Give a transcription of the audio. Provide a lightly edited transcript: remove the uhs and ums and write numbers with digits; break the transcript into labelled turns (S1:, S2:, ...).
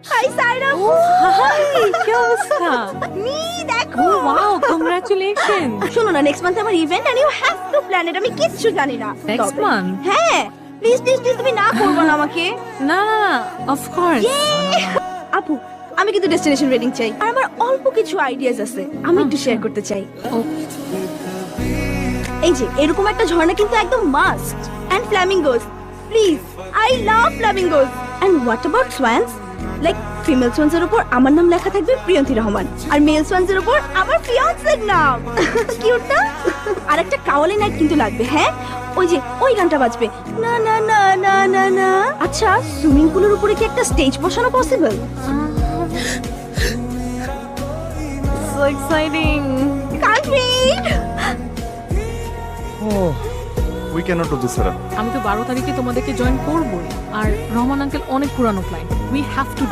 S1: High সাইরা
S2: high কি অবস্থা?
S1: Me দেখো
S2: ও ওয়াও কংগ্রাচুলেশন।
S1: শোনো না, নেক্সট মান্থে আমার event and you have to plan it. আমি কিচ্ছু জানি না।
S2: নেক্সট
S1: তবে-
S2: মান্থ?
S1: হ্যাঁ প্লিজ প্লিজ প্লিজ, তুমি না করবে না আমাকে।
S2: না না অফ কোর্স।
S1: আপু আমি কিন্তু ডেস্টিনেশন ওয়েডিং চাই, আর আমার অল্প কিছু আইডিয়াস আছে, আমি একটু শেয়ার করতে চাই। এই যে এরকম একটা ঝর্ণা কিন্তু একদম must, and flamingos, please, I love flamingos. And what about swans? Like female swans এর উপর আমার নাম লেখা থাকবে প্রিয়ন্তী রহমান, আর মেল সোয়ান্স এর উপর আমার ফিয়ান্সের নাম। কিউট না? আর একটা কাওয়ালি নাইট কিন্তু লাগবে। হ্যাঁ ওই যে ওই গানটা বাজবে, না না না না না না। আচ্ছা সুইমিং পুলের উপরে কি একটা স্টেজ বসানো possible?
S2: So exciting.
S1: Can't wait.
S3: Oh, we cannot do this, Sarah.
S2: আমি তো 12 তারিখে তোমাদেরকে জয়েন করবই, আর রহমান আঙ্কেল অনেক পুরানো ক্লায়েন্ট, উই হ্যাভ টু